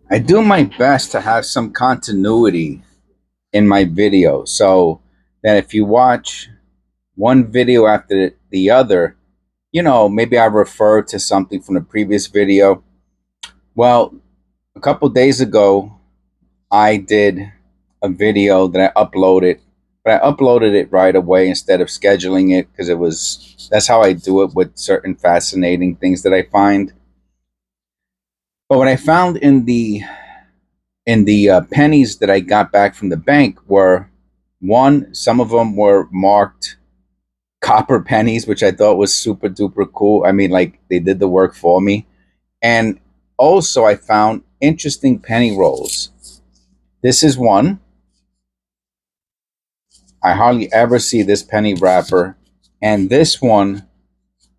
I do my best to have some continuity in my video so that if you watch one video after the other, maybe I refer to something from the previous video. Well, a couple days ago, I did a video that I uploaded, but I uploaded it right away instead of scheduling it because that's how I do it with certain fascinating things that I find. But what I found in the pennies that I got back from the bank were one, some of them were marked copper pennies, which I thought was super duper cool. I mean, like they did the work for me. And also, I found interesting penny rolls. This is one. I hardly ever see this penny wrapper. And this one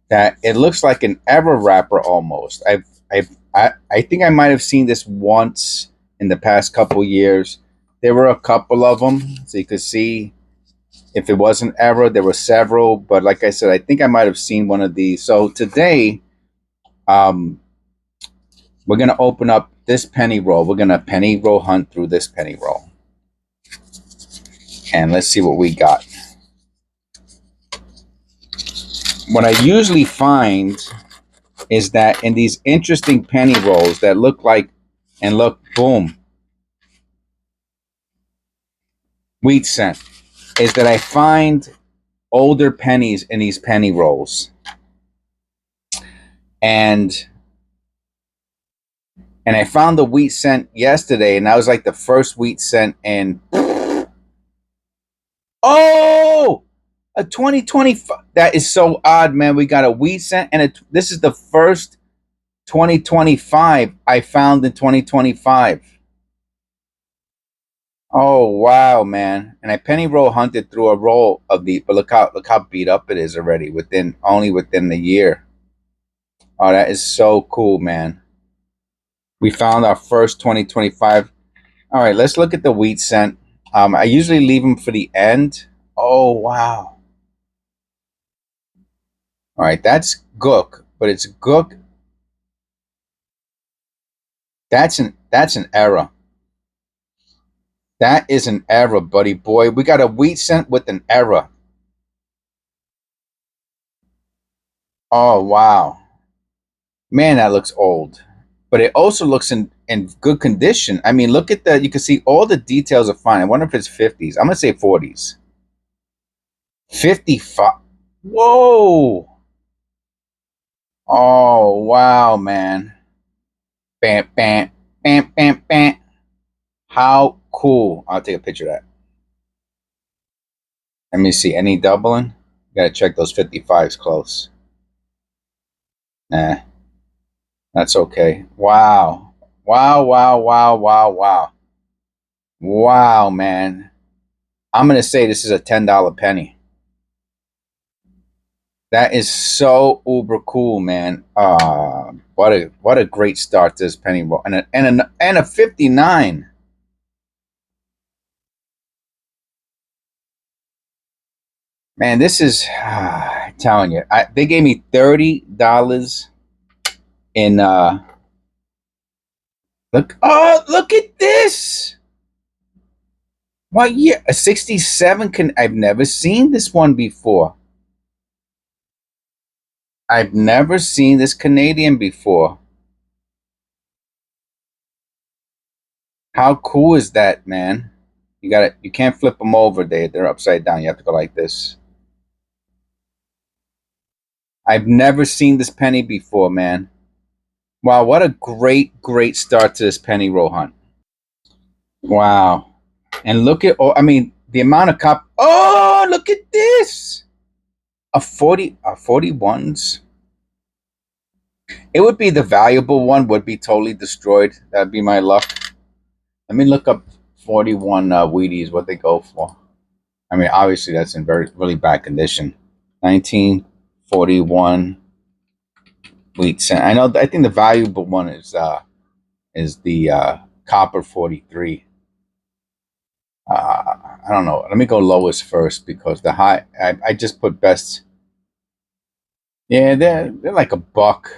that it looks like an ever wrapper almost. I think I might have seen this once in the past couple years. There were a couple of them, so you could see if it wasn't ever, there were several. But like I said, I think I might have seen one of these. So today, um, we're gonna open up this penny roll. We're gonna penny roll hunt through this penny roll, and let's see what we got. What I usually find is that in these interesting penny rolls that look like, and look, boom, wheat cent, is that I find older pennies in these penny rolls, and I found the wheat cent yesterday, and that was like the first wheat cent in oh, a 2025. That is so odd, man. We got a wheat cent, and this is the first 2025 I found in 2025. Oh wow, man! And I penny roll hunted through a roll of the, but look how beat up it is already within the year. Oh, that is so cool, man. We found our first 2025. All right, let's look at the wheat cent. I usually leave them for the end. Oh wow! All right, that's gook, but it's gook. That's an error. That is an error, buddy boy. We got a wheat cent with an error. Oh wow, man, that looks old, but it also looks in good condition. I mean, look at the. You can see all the details are fine. I wonder if it's 50s. I'm gonna say 40s. 55. Whoa. Oh wow, man. Bam, bam, bam, bam, bam. How cool! I'll take a picture of that. Let me see. Any doubling? Gotta check those 55s close. Nah, that's okay. Wow. Wow, wow, wow, wow, wow. Wow, man. I'm gonna say this is a $10 penny. That is so uber cool, man. What a great start to this penny roll. And a 59. Man, this is I'm telling you. They gave me $30 in look at this. Why, yeah, a 67 can I've never seen this one before. I've never seen this Canadian before. How cool is that, man? You can't flip them over. They're upside down. You have to go like this. I've never seen this penny before, man. Wow, what a great start to this penny roll hunt. Wow. And look at I mean, the amount of oh, look at this. A 41s. It would be the valuable one would be totally destroyed. That'd be my luck. Let me look up 41 Wheaties, what they go for. I mean, obviously that's in really bad condition. 1941 wheat cent. I think the valuable one is the copper 43. I don't know. Let me go lowest first because the high I just put best. Yeah, they're like a buck.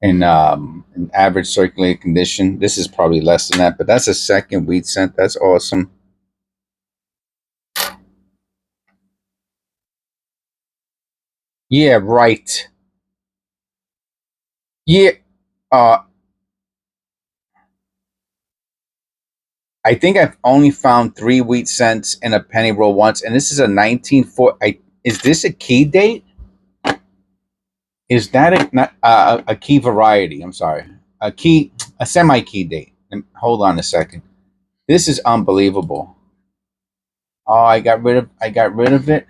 in average circulating condition. This is probably less than that, but that's a second wheat cent. That's awesome. Yeah, right. Yeah. Uh, I think I've only found 3 wheat cents in a penny roll once, and this is a 1940. Is this a key date? Is that a key variety? I'm sorry, a semi key date. Hold on a second. This is unbelievable. Oh, I got rid of it.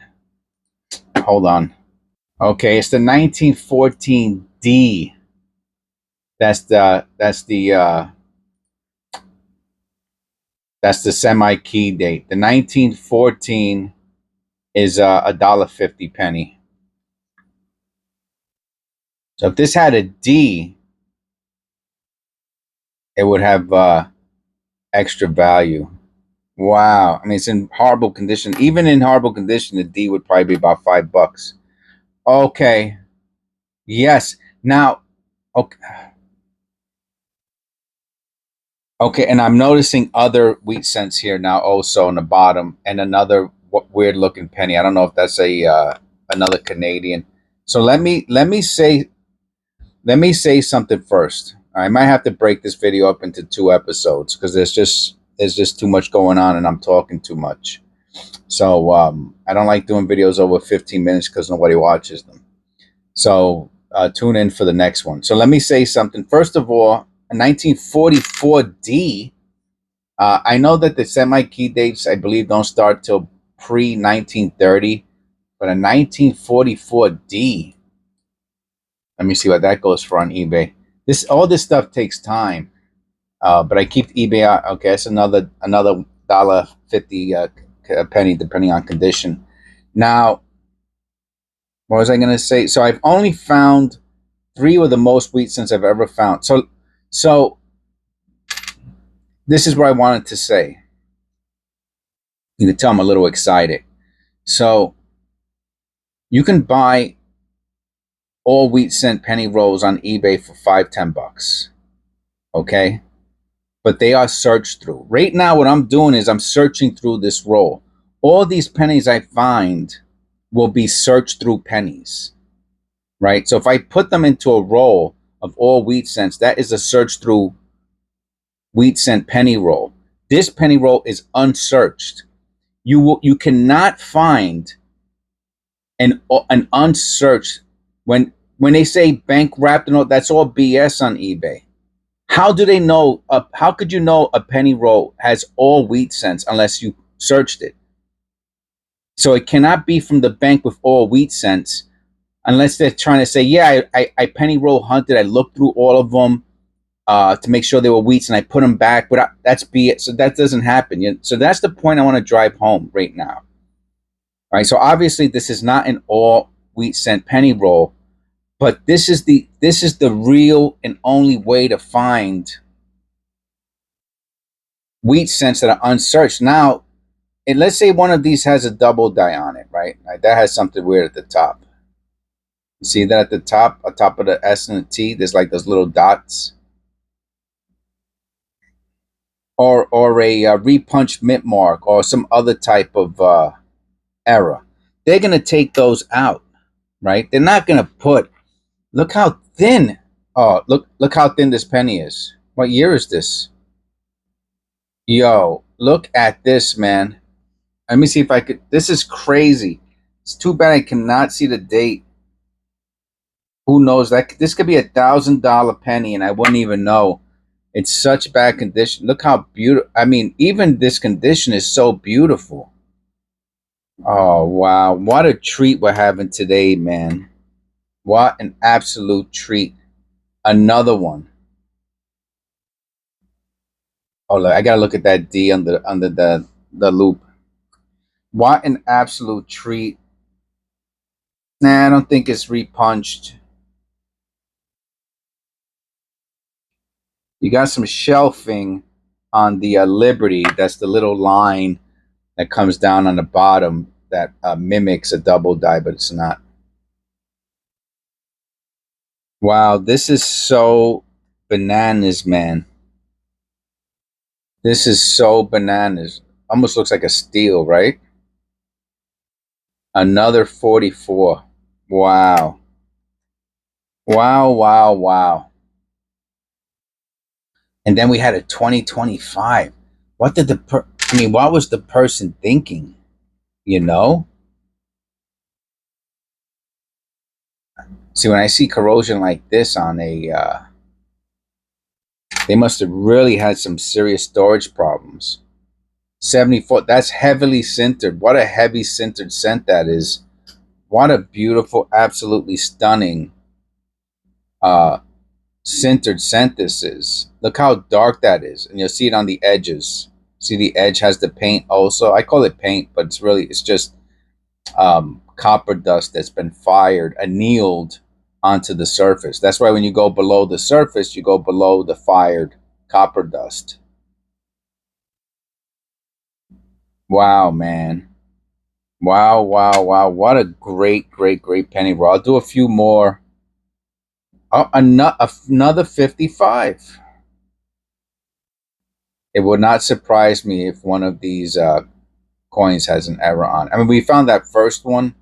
Hold on. Okay, it's the 1914 D. That's the semi key date. The 1914 is $1.50 penny. So if this had a D, it would have extra value. Wow. I mean, it's in horrible condition. Even in horrible condition, the D would probably be about $5. Okay. Yes. Now, okay. Okay, and I'm noticing other wheat cents here now also on the bottom, and another weird looking penny. I don't know if that's a another Canadian. So let me say something first. I might have to break this video up into 2 episodes because there's just too much going on and I'm talking too much. So I don't like doing videos over 15 minutes because nobody watches them. So tune in for the next one. So let me say something. First of all, a 1944 D. I know that the semi-key dates, I believe, don't start till pre-1930, but a 1944 D. Let me see what that goes for on eBay. All this stuff takes time, but I keep eBay out. Okay, that's another $1.50 a penny, depending on condition. Now, what was I going to say? So I've only found 3 of the most wheat cents I've ever found. So this is what I wanted to say. You can tell I'm a little excited. So you can buy all wheat cent penny rolls on eBay for $5-10. Okay, but they are searched through. Right now, what I'm doing is I'm searching through this roll. All these pennies I find will be searched through pennies, right? So if I put them into a roll of all wheat cents, that is a search through wheat cent penny roll. This penny roll is unsearched. You cannot find an unsearched when they say bank wrapped and all, that's all BS on eBay. How do they know? How could you know a penny roll has all wheat cents unless you searched it? So it cannot be from the bank with all wheat cents unless they're trying to say, yeah, I penny roll hunted. I looked through all of them to make sure they were wheats and I put them back. But that's BS. So that doesn't happen. So that's the point I want to drive home right now. All right. So obviously this is not an all wheat cent penny roll, but this is the real and only way to find wheat cents that are unsearched. Now, and let's say one of these has a double die on it, right? Like that has something weird at the top. You see that at the top, on top of the S and the T, there's like those little dots, or a repunched mint mark, or some other type of error. They're gonna take those out, right? They're not gonna put. Look how thin. Oh, look how thin this penny is. What year is this? Yo, look at this, man. Let me see if I could. This is crazy. It's too bad I cannot see the date. Who knows? That this could be $1,000 penny, and I wouldn't even know. It's such bad condition. Look how beautiful. I mean, even this condition is so beautiful. Oh wow, what a treat we're having today, man! What an absolute treat. Another one. Oh, look, I gotta look at that D under the loop. What an absolute treat. Nah, I don't think it's repunched. You got some shelving on the Liberty. That's the little line that comes down on the bottom that mimics a double die, but it's not. Wow, this is so bananas, man. This is so bananas. Almost looks like a steal, right? Another 44. Wow. Wow, wow, wow. And then we had a 2025. What did what was the person thinking? You know? See, when I see corrosion like this on they must have really had some serious storage problems. 74, that's heavily sintered. What a heavy sintered scent that is. What a beautiful, absolutely stunning uh, sintered scent this is. Look how dark that is. And you'll see it on the edges. See, the edge has the paint also. I call it paint, but it's just copper dust that's been fired, annealed onto the surface. That's why when you go below the surface, you go below the fired copper dust. Wow, man. Wow, wow, wow. What a great, great, great penny roll. I'll do a few more. Oh, another 55. It would not surprise me if one of these coins has an error on it. I mean, we found that first one.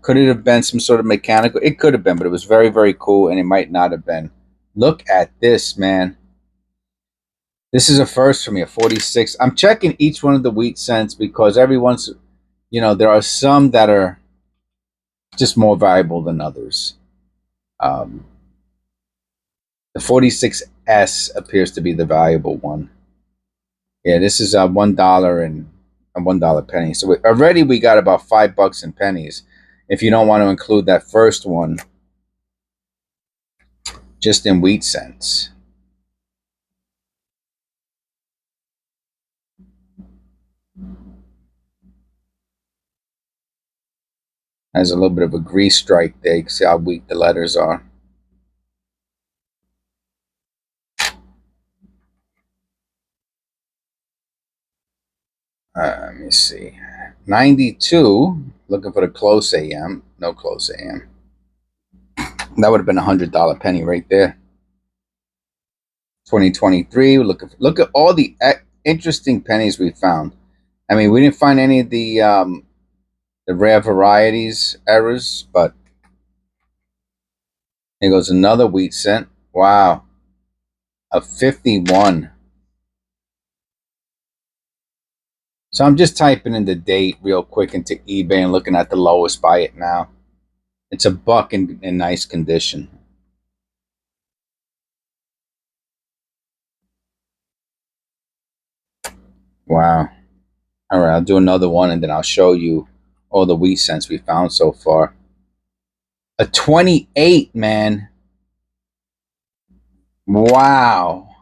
Could it have been some sort of mechanical? It could have been, but it was very, very cool, and it might not have been. Look at this, man. This is a first for me, a 46. I'm checking each one of the wheat cents because every once, there are some that are just more valuable than others. Um, the 46S appears to be the valuable one. Yeah, this is $1 and a $1 penny. So already we got about $5 in pennies. If you don't want to include that first one, just in wheat cents. Has a little bit of a grease strike there. You can see how weak the letters are. Let me see. 92. Looking for the close AM. No close AM. That would have been $100 penny right there. 2023. Look at all the interesting pennies we found. I mean, we didn't find any of the rare varieties errors, but here goes another wheat cent. Wow, a 51. So I'm just typing in the date real quick into eBay and looking at the lowest buy it now. It's a buck in nice condition. Wow. All right, I'll do another one and then I'll show you all the wheat cents we found so far. A 28, man. Wow.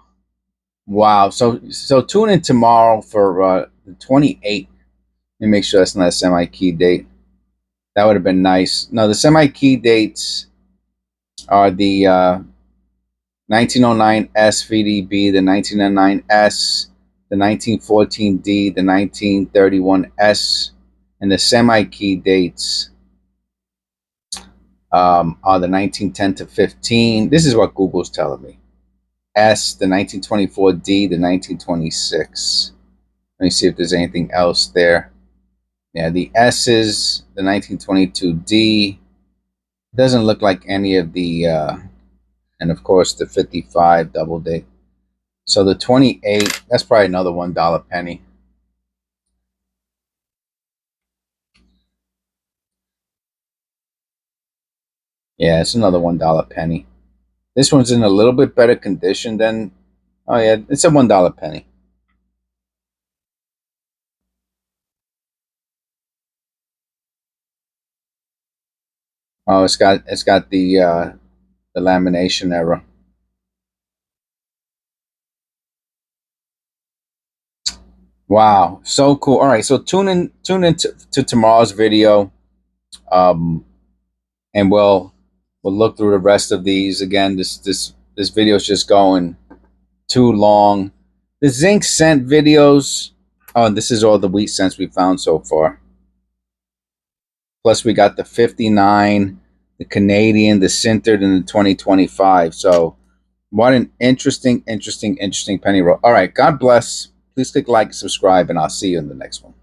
Wow. So tune in tomorrow for the 28. Let me make sure that's not a semi-key date. That would have been nice. No, the semi-key dates are the 1909 SVDB, the 1909S, the 1914D, the 1931S, and the semi-key dates are the 1910 to 15. This is what Google's telling me. S, the 1924D, the 1926. Let me see if there's anything else there. Yeah, the S's, the 1922D. Doesn't look like any of the, and of course the 55 double date. So the 28, that's probably another $1 penny. Yeah, it's another $1 penny. This one's in a little bit better condition than, oh yeah, it's a $1 penny. Oh, it's got the lamination error. Wow, so cool. All right, so tune in to tomorrow's video, um, and we'll look through the rest of these. Again, this video is just going too long. The zinc cent videos. Oh, and this is all the wheat cents we found so far. Plus, we got the 59, the Canadian, the centered, and the 2025. So what an interesting penny roll. All right, God bless. Please click like, subscribe, and I'll see you in the next one.